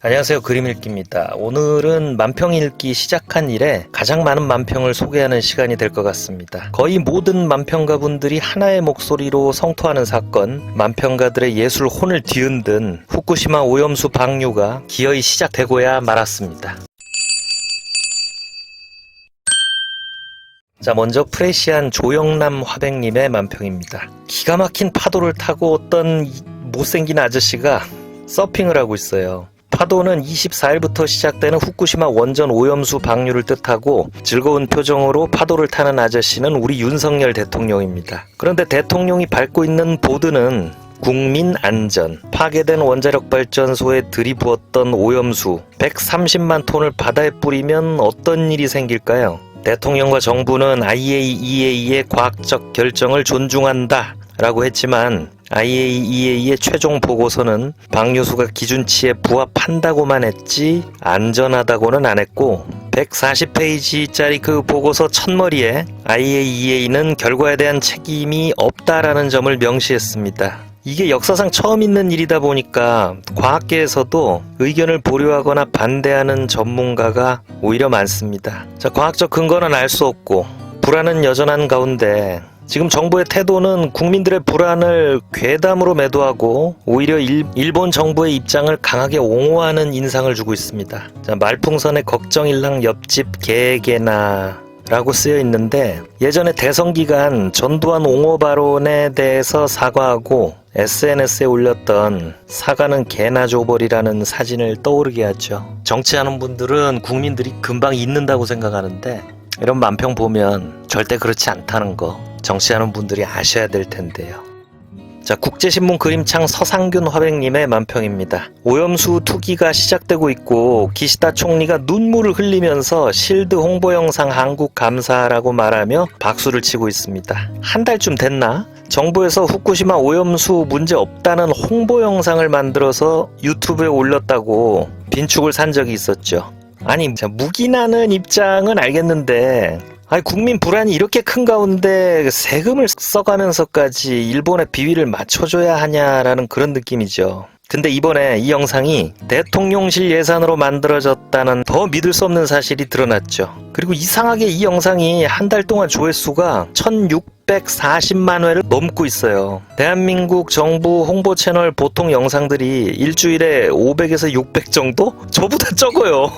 안녕하세요. 그림 읽기입니다. 오늘은 만평 읽기 시작한 이래 가장 많은 만평을 소개하는 시간이 될 것 같습니다. 거의 모든 만평가분들이 하나의 목소리로 성토하는 사건, 만평가들의 예술 혼을 뒤흔든 후쿠시마 오염수 방류가 기어이 시작되고야 말았습니다. 자, 먼저 프레시안 조영남 화백님의 만평입니다. 기가 막힌 파도를 타고 어떤 못생긴 아저씨가 서핑을 하고 있어요. 파도는 24일부터 시작되는 후쿠시마 원전 오염수 방류를 뜻하고 즐거운 표정으로 파도를 타는 아저씨는 우리 윤석열 대통령입니다. 그런데 대통령이 밟고 있는 보드는 국민 안전, 파괴된 원자력 발전소에 들이부었던 오염수 130만 톤을 바다에 뿌리면 어떤 일이 생길까요? 대통령과 정부는 IAEA의 과학적 결정을 존중한다 라고 했지만 IAEA의 최종 보고서는 방류수가 기준치에 부합한다고만 했지 안전하다고는 안 했고 140페이지짜리 그 보고서 첫머리에 IAEA는 결과에 대한 책임이 없다라는 점을 명시했습니다. 이게 역사상 처음 있는 일이다 보니까 과학계에서도 의견을 보류하거나 반대하는 전문가가 오히려 많습니다. 자, 과학적 근거는 알 수 없고 불안은 여전한 가운데 지금 정부의 태도는 국민들의 불안을 괴담으로 매도하고 오히려 일본 정부의 입장을 강하게 옹호하는 인상을 주고 있습니다. 자, 말풍선의 걱정일랑 옆집 개개나 라고 쓰여 있는데 예전에 대선 기간 전두환 옹호 발언에 대해서 사과하고 SNS에 올렸던 사과는 개나 줘버리라는 사진을 떠오르게 하죠. 정치하는 분들은 국민들이 금방 잊는다고 생각하는데 이런 만평 보면 절대 그렇지 않다는 거 정치하는 분들이 아셔야 될 텐데요. 자, 국제신문 그림창 서상균 화백님의 만평입니다. 오염수 투기가 시작되고 있고 기시다 총리가 눈물을 흘리면서 실드 홍보 영상 한국 감사라고 말하며 박수를 치고 있습니다. 한 달쯤 됐나? 정부에서 후쿠시마 오염수 문제 없다는 홍보 영상을 만들어서 유튜브에 올렸다고 빈축을 산 적이 있었죠. 아니, 묵인하는 입장은 알겠는데 국민 불안이 이렇게 큰 가운데 세금을 써가면서까지 일본의 비위를 맞춰줘야 하냐라는 그런 느낌이죠. 근데 이번에 이 영상이 대통령실 예산으로 만들어졌다는 더 믿을 수 없는 사실이 드러났죠. 그리고 이상하게 이 영상이 한 달 동안 조회수가 1640만 회를 넘고 있어요. 대한민국 정부 홍보 채널 보통 영상들이 일주일에 500에서 600 정도? 저보다 적어요.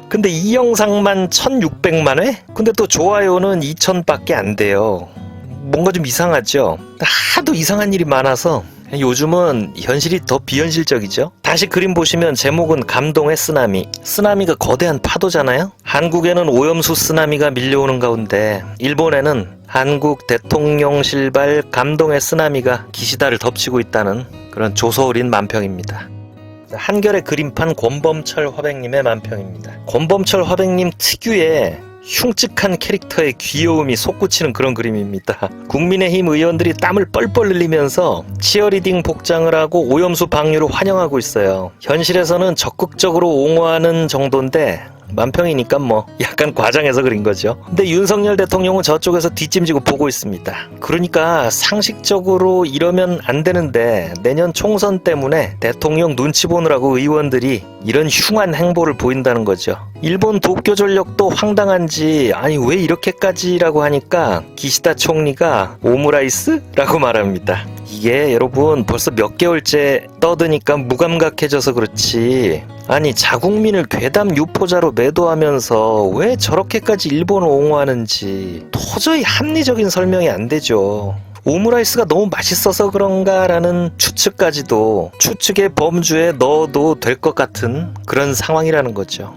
근데 이 영상만 1600만 회? 근데 또 좋아요는 2000밖에 안 돼요. 뭔가 좀 이상하죠? 하도 이상한 일이 많아서 요즘은 현실이 더 비현실적이죠? 다시 그림 보시면 제목은 감동의 쓰나미. 쓰나미가 거대한 파도잖아요? 한국에는 오염수 쓰나미가 밀려오는 가운데 일본에는 한국 대통령실발 감동의 쓰나미가 기시다를 덮치고 있다는 그런 조소어린 만평입니다. 한결의 그림판 권범철 화백님의 만평입니다. 권범철 화백님 특유의 흉측한 캐릭터의 귀여움이 솟구치는 그런 그림입니다. 국민의힘 의원들이 땀을 뻘뻘 흘리면서 치어리딩 복장을 하고 오염수 방류를 환영하고 있어요. 현실에서는 적극적으로 옹호하는 정도인데 만평이니까 약간 과장해서 그린 거죠. 근데 윤석열 대통령은 저쪽에서 뒷짐지고 보고 있습니다. 그러니까 상식적으로 이러면 안 되는데 내년 총선 때문에 대통령 눈치 보느라고 의원들이 이런 흉한 행보를 보인다는 거죠. 일본 도쿄 전력도 황당한지 아니 왜 이렇게까지라고 하니까 기시다 총리가 오므라이스? 라고 말합니다. 이게 여러분 벌써 몇 개월째 떠드니까 무감각해져서 그렇지 아니 자국민을 괴담 유포자로 매도하면서 왜 저렇게까지 일본을 옹호하는지 도저히 합리적인 설명이 안 되죠. 오므라이스가 너무 맛있어서 그런가라는 추측까지도 추측의 범주에 넣어도 될 것 같은 그런 상황이라는 거죠.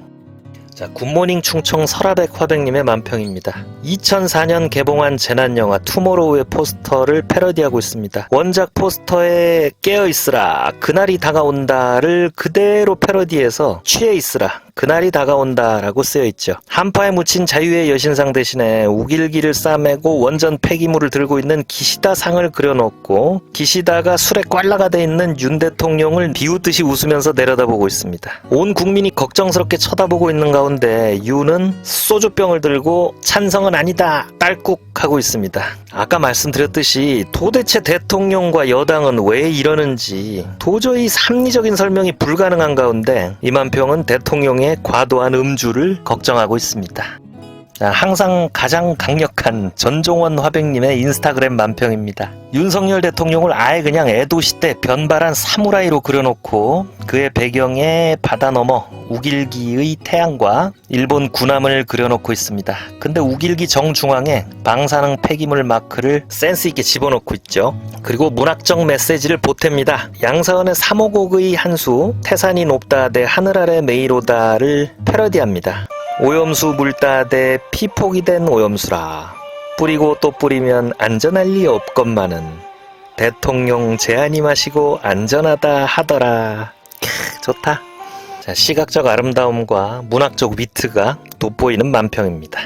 자, 굿모닝 충청 설아백 화백님의 만평입니다. 2004년 개봉한 재난영화 투모로우의 포스터를 패러디하고 있습니다. 원작 포스터에 깨어있으라 그날이 다가온다를 그대로 패러디해서 취해있으라 그날이 다가온다 라고 쓰여있죠. 한파에 묻힌 자유의 여신상 대신에 우길기를 싸매고 원전 폐기물을 들고 있는 기시다 상을 그려놓고 기시다가 술에 꽐라가 돼 있는 윤 대통령을 비웃듯이 웃으면서 내려다보고 있습니다. 온 국민이 걱정스럽게 쳐다보고 있는 가운데 가운데 유는 소주병을 들고 찬성은 아니다 딸꾹 하고 있습니다. 아까 말씀드렸듯이 도대체 대통령과 여당은 왜 이러는지 도저히 합리적인 설명이 불가능한 가운데 이만평은 대통령의 과도한 음주를 걱정하고 있습니다. 자, 항상 가장 강력한 전종원 화백님의 인스타그램 만평입니다. 윤석열 대통령을 아예 그냥 에도시 때 변발한 사무라이로 그려놓고 그의 배경에 바다 너머 우길기의 태양과 일본 군함을 그려놓고 있습니다. 근데 우길기 정중앙에 방사능 폐기물 마크를 센스있게 집어넣고 있죠. 그리고 문학적 메시지를 보탭니다. 양사은의 3호곡의 한수 태산이 높다 대 하늘 아래 메이로다를 패러디합니다. 오염수 물다 대 피폭이 된 오염수라 뿌리고 또 뿌리면 안전할 리 없건만은 대통령 제안이 마시고 안전하다 하더라. 좋다. 자, 시각적 아름다움과 문학적 위트가 돋보이는 만평입니다.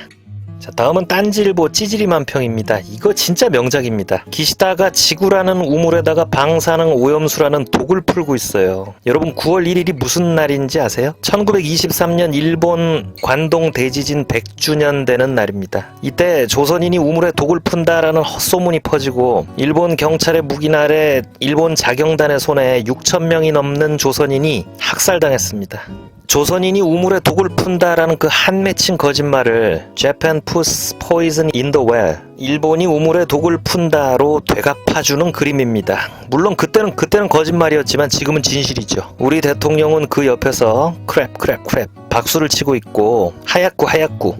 자, 다음은 딴지일보 찌질이 만평입니다. 이거 진짜 명작입니다. 기시다가 지구라는 우물에다가 방사능 오염수라는 독을 풀고 있어요. 여러분 9월 1일이 무슨 날인지 아세요? 1923년 일본 관동 대지진 100주년 되는 날입니다. 이때 조선인이 우물에 독을 푼다라는 헛소문이 퍼지고 일본 경찰의 무기 아래 일본 자경단의 손에 6,000명이 넘는 조선인이 학살당했습니다. 조선인이 우물에 독을 푼다라는 그 한맺힌 거짓말을 Japan puts poison in the well, 일본이 우물에 독을 푼다로 되갚아주는 그림입니다. 물론 그때는 거짓말이었지만 지금은 진실이죠. 우리 대통령은 그 옆에서 크랩 박수를 치고 있고 하야쿠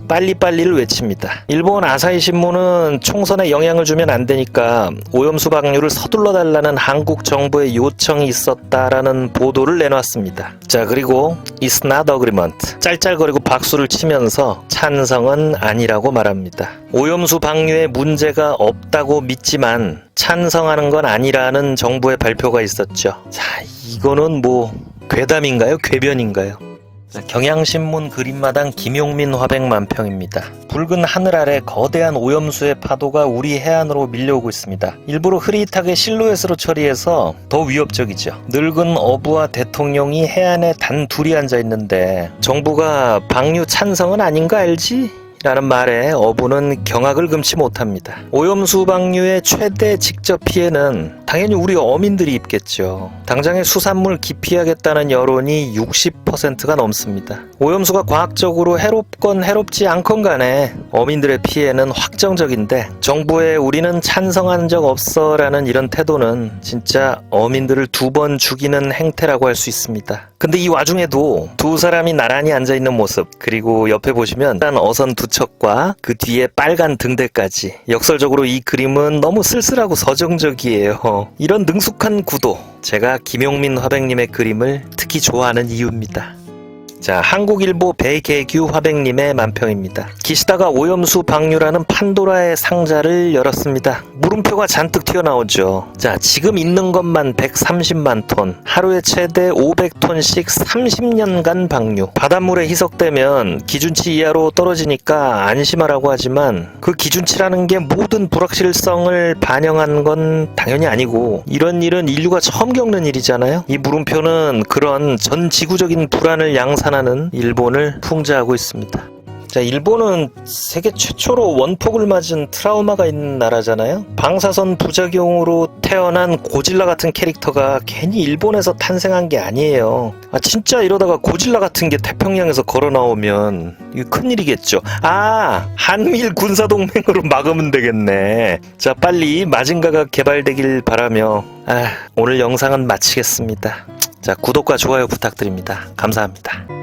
빨리빨리를 외칩니다. 일본 아사히 신문은 총선에 영향을 주면 안 되니까 오염수 방류를 서둘러 달라는 한국 정부의 요청이 있었다라는 보도를 내놨습니다. 자, 그리고 It's not agreement 짤짤거리고 박수를 치면서 찬성은 아니라고 말합니다. 오염수 방류에 문제가 없다고 믿지만 찬성하는 건 아니라는 정부의 발표가 있었죠. 자, 이거는 뭐 괴담인가요? 궤변인가요? 경향신문 그림마당 김용민 화백 만평입니다. 붉은 하늘 아래 거대한 오염수의 파도가 우리 해안으로 밀려오고 있습니다. 일부러 흐릿하게 실루엣으로 처리해서 더 위협적이죠. 늙은 어부와 대통령이 해안에 단 둘이 앉아 있는데 정부가 방류 찬성은 아닌 거 알지? 라는 말에 어부는 경악을 금치 못합니다. 오염수 방류의 최대 직접 피해는 당연히 우리 어민들이 입겠죠. 당장의 수산물 기피하겠다는 여론이 60%가 넘습니다. 오염수가 과학적으로 해롭건 해롭지 않건 간에 어민들의 피해는 확정적인데 정부의 우리는 찬성한 적 없어 라는 이런 태도는 진짜 어민들을 2번 죽이는 행태라고 할 수 있습니다. 근데 이 와중에도 두 사람이 나란히 앉아있는 모습, 그리고 옆에 보시면 어선 두 척과 그 뒤에 빨간 등대까지, 역설적으로 이 그림은 너무 쓸쓸하고 서정적이에요. 이런 능숙한 구도, 제가 김용민 화백님의 그림을 특히 좋아하는 이유입니다. 자, 한국일보 배계규 화백님의 만평입니다. 기시다가 오염수 방류라는 판도라의 상자를 열었습니다. 물음표가 잔뜩 튀어나오죠. 자, 지금 있는 것만 130만 톤, 하루에 최대 500톤씩 30년간 방류. 바닷물에 희석되면 기준치 이하로 떨어지니까 안심하라고 하지만 그 기준치라는 게 모든 불확실성을 반영한 건 당연히 아니고 이런 일은 인류가 처음 겪는 일이잖아요. 이 물음표는 그런 전 지구적인 불안을 양산하는 일본을 풍자하고 있습니다. 자, 일본은 세계 최초로 원폭을 맞은 트라우마가 있는 나라잖아요. 방사선 부작용으로 태어난 고질라 같은 캐릭터가 괜히 일본에서 탄생한 게 아니에요. 진짜 이러다가 고질라 같은 게 태평양에서 걸어 나오면 이거 큰일이겠죠. 한미일 군사동맹으로 막으면 되겠네. 자, 빨리 마징가가 개발되길 바라며 오늘 영상은 마치겠습니다. 자, 구독과 좋아요 부탁드립니다. 감사합니다.